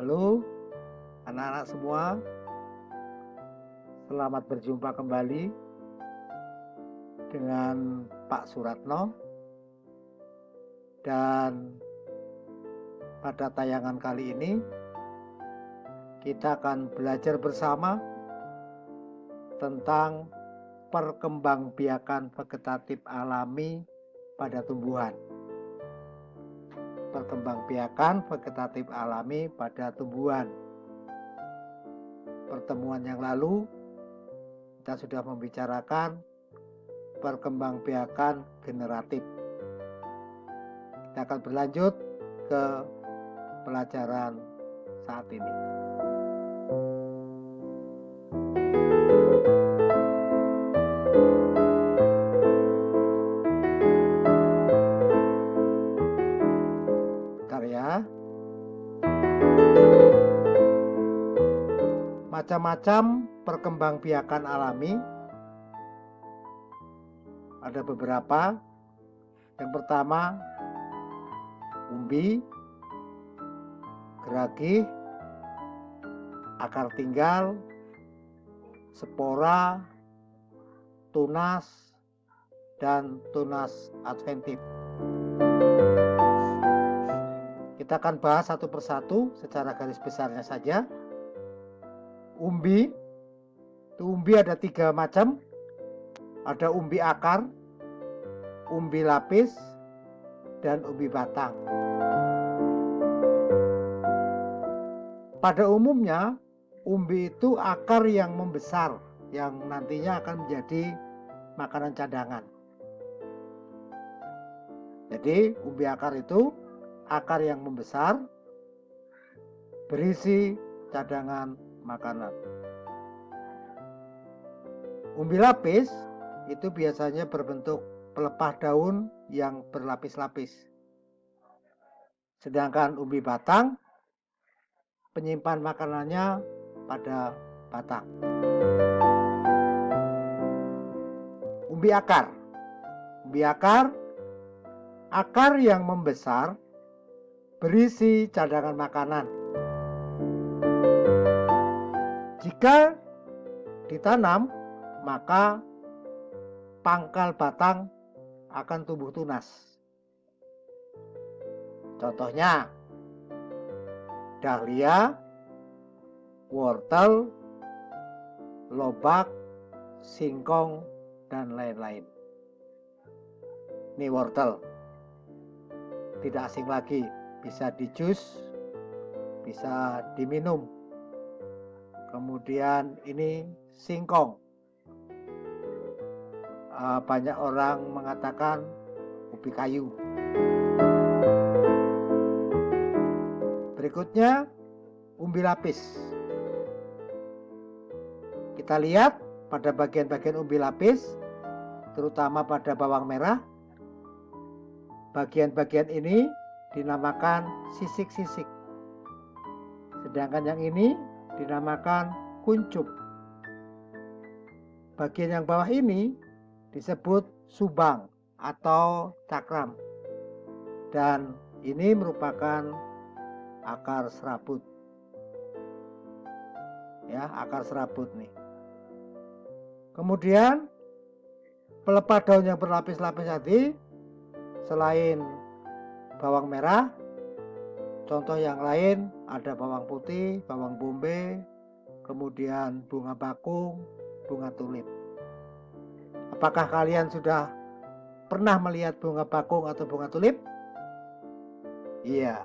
Halo anak-anak semua, selamat berjumpa kembali dengan Pak Suratno. Dan pada tayangan kali ini kita akan belajar bersama tentang perkembangbiakan vegetatif alami pada tumbuhan. Perkembangbiakan vegetatif alami pada tumbuhan. Pertemuan yang lalu kita sudah membicarakan perkembangbiakan generatif. Kita akan berlanjut ke pelajaran saat ini. Bentar ya. Macam-macam perkembangbiakan alami. Ada beberapa. Yang pertama, umbi, geragih, akar tinggal, spora, tunas, dan tunas adventif. Kita akan bahas satu persatu secara garis besarnya saja. Umbi ada 3 macam. Ada umbi akar, umbi lapis, dan umbi batang. Pada umumnya, umbi itu akar yang membesar, yang nantinya akan menjadi makanan cadangan. Jadi, umbi akar itu akar yang membesar, berisi cadangan makanan. Umbi lapis itu biasanya berbentuk pelepah daun yang berlapis-lapis. Sedangkan umbi batang penyimpan makanannya pada batang. Umbi akar. Umbi akar, akar yang membesar, berisi cadangan makanan. Jika ditanam, maka pangkal batang akan tumbuh tunas. Contohnya, dahlia, wortel, lobak, singkong, dan lain-lain. Ini wortel. Tidak asing lagi, bisa dijus, bisa diminum. Kemudian ini singkong. Banyak orang mengatakan ubi kayu. Berikutnya, umbi lapis. Kita lihat pada bagian-bagian umbi lapis, terutama pada bawang merah. Bagian-bagian ini dinamakan sisik-sisik. Sedangkan yang ini dinamakan kuncup. Bagian yang bawah ini disebut subang atau cakram. Dan ini merupakan akar serabut. Ya, akar serabut nih. Kemudian pelepah daun yang berlapis-lapis tadi, selain bawang merah, contoh yang lain ada bawang putih, bawang bombay, kemudian bunga bakung, bunga tulip. Apakah kalian sudah pernah melihat bunga bakung atau bunga tulip? Iya.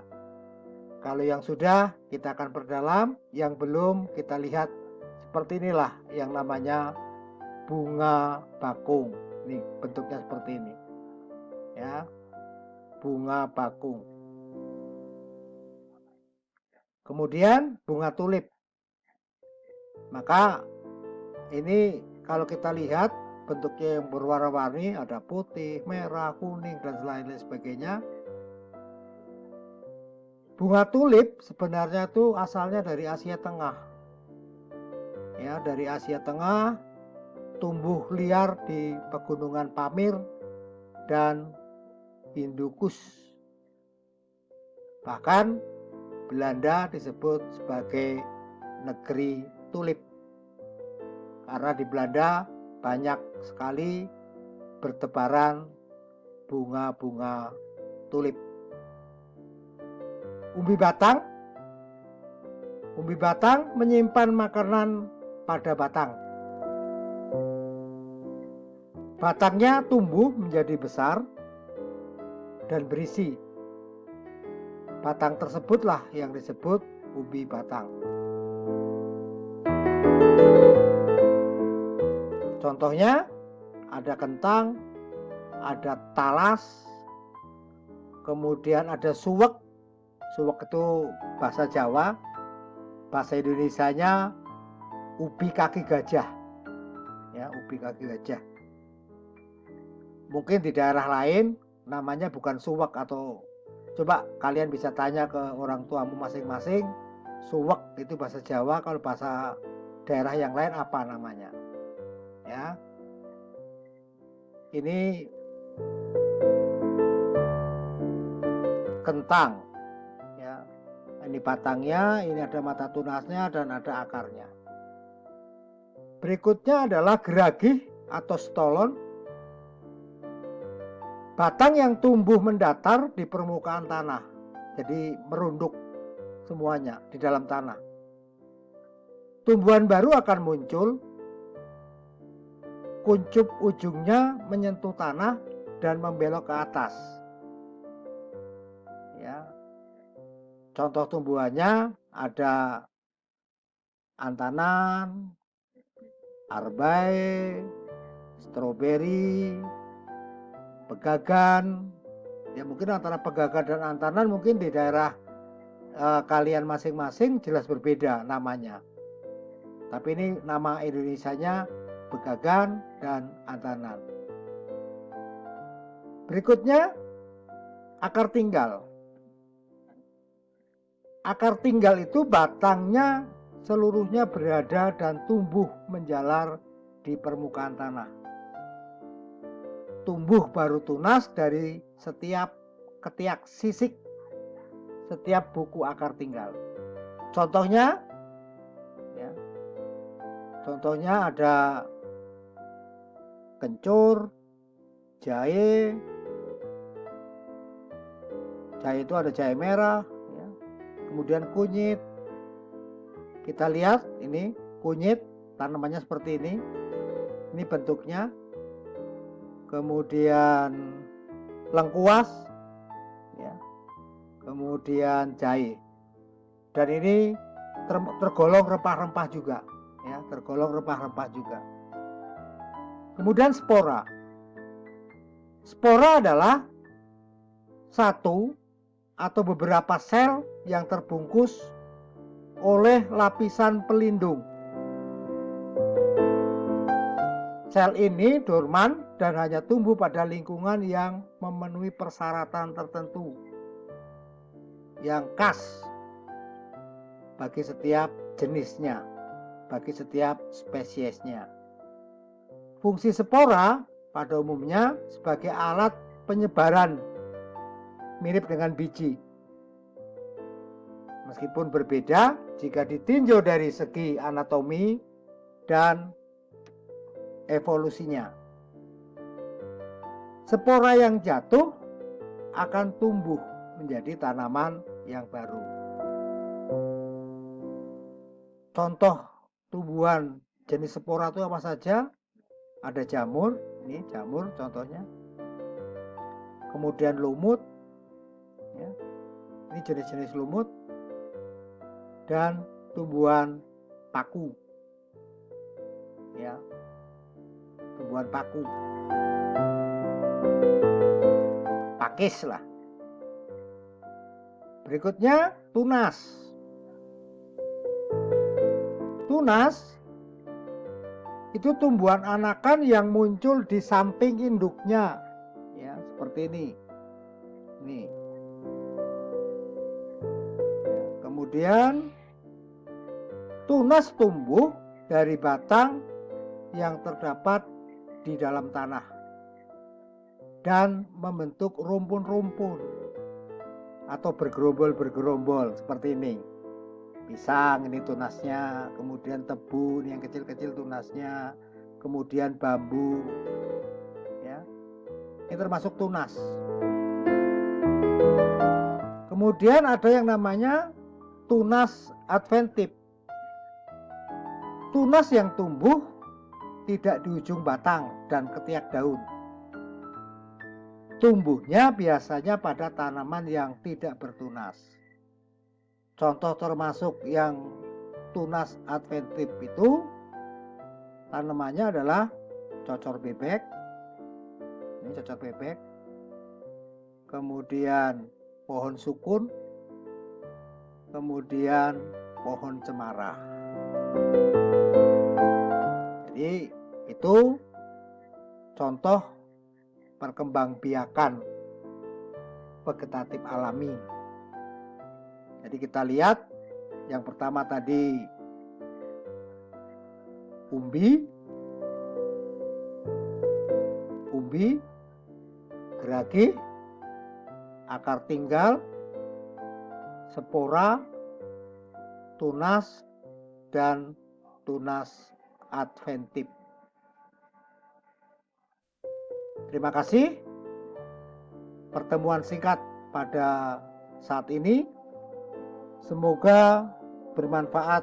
Kalau yang sudah, kita akan perdalam. Yang belum, kita lihat seperti inilah yang namanya bunga bakung. Nih, bentuknya seperti ini. Ya, bunga bakung. Kemudian bunga tulip. Maka ini kalau kita lihat bentuknya yang berwarna-warni, ada putih, merah, kuning, dan lain-lain sebagainya. Bunga tulip sebenarnya itu asalnya dari Asia Tengah. Ya, dari Asia Tengah, tumbuh liar di pegunungan Pamir dan Hindukush. Bahkan Belanda disebut sebagai negeri tulip. Karena di Belanda banyak sekali bertebaran bunga-bunga tulip. Umbi batang. Umbi batang menyimpan makanan pada batang. Batangnya tumbuh menjadi besar dan berisi. Batang tersebutlah yang disebut umbi batang. Contohnya ada kentang, ada talas, kemudian ada suwek. Suwek itu bahasa Jawa, bahasa Indonesianya ubi kaki gajah. Ya, ubi kaki gajah. Mungkin di daerah lain namanya bukan suwek, atau coba kalian bisa tanya ke orang tuamu masing-masing, suwek itu bahasa Jawa, kalau bahasa daerah yang lain apa namanya. Ya. Ini kentang. Ya. Ini batangnya, ini ada mata tunasnya dan ada akarnya. Berikutnya adalah geragih atau stolon. Batang yang tumbuh mendatar di permukaan tanah. Jadi merunduk semuanya di dalam tanah. Tumbuhan baru akan muncul. Kuncup ujungnya menyentuh tanah dan membelok ke atas. Ya. Contoh tumbuhannya ada antanan, arbae, stroberi, pegagan. Ya, mungkin antara pegagan dan antanan mungkin di daerah kalian masing-masing jelas berbeda namanya. Tapi ini nama Indonesianya pegagan dan antanan. Berikutnya akar tinggal. Akar tinggal itu batangnya seluruhnya berada dan tumbuh menjalar di permukaan tanah. Tumbuh baru tunas dari setiap ketiak sisik setiap buku akar tinggal. Contohnya, ya, contohnya ada kencur, jahe. Jahe itu ada jahe merah, ya. Kemudian kunyit. Kita lihat ini kunyit, tanamannya seperti ini. Ini bentuknya. Kemudian lengkuas, ya. Kemudian jahe. Dan ini tergolong rempah-rempah juga, ya, tergolong rempah-rempah juga. Kemudian spora. Spora adalah satu atau beberapa sel yang terbungkus oleh lapisan pelindung. Sel ini dorman dan hanya tumbuh pada lingkungan yang memenuhi persyaratan tertentu yang khas bagi setiap jenisnya, bagi setiap spesiesnya. Fungsi spora pada umumnya sebagai alat penyebaran, mirip dengan biji. Meskipun berbeda jika ditinjau dari segi anatomi dan evolusinya. Spora yang jatuh akan tumbuh menjadi tanaman yang baru. Contoh tumbuhan jenis spora itu apa saja? Ada jamur, ini jamur contohnya. Kemudian lumut, ya. Ini jenis-jenis lumut. Dan tumbuhan paku, ya, tumbuhan paku, pakis lah. Berikutnya tunas. Tunas itu tumbuhan anakan yang muncul di samping induknya, ya, seperti ini. Nih. Kemudian tunas tumbuh dari batang yang terdapat di dalam tanah dan membentuk rumpun-rumpun atau bergerombol-bergerombol seperti ini. Pisang ini tunasnya, kemudian tebu yang kecil-kecil tunasnya, kemudian bambu, ya, ini termasuk tunas. Kemudian ada yang namanya tunas adventif. Tunas yang tumbuh tidak di ujung batang dan ketiak daun. Tumbuhnya biasanya pada tanaman yang tidak bertunas. Contoh termasuk yang tunas adventif itu tanamannya adalah cocor bebek. Ini cocor bebek. Kemudian pohon sukun. Kemudian pohon cemara. Jadi itu contoh perkembangbiakan vegetatif alami. Jadi kita lihat yang pertama tadi umbi, geragi, akar tinggal, spora, tunas, dan tunas adventif. Terima kasih. Pertemuan singkat pada saat ini semoga bermanfaat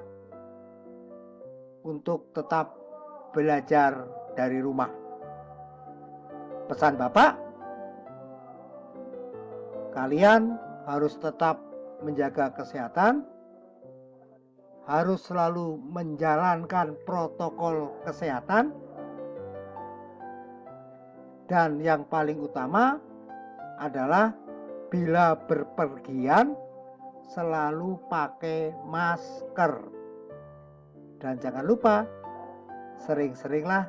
untuk tetap belajar dari rumah. Pesan Bapak, kalian harus tetap menjaga kesehatan, harus selalu menjalankan protokol kesehatan, dan yang paling utama adalah bila berpergian selalu pakai masker. Dan jangan lupa sering-seringlah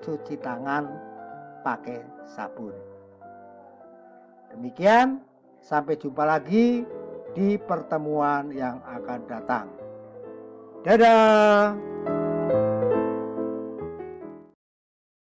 cuci tangan pakai sabun. Demikian, sampai jumpa lagi di pertemuan yang akan datang. Dadah!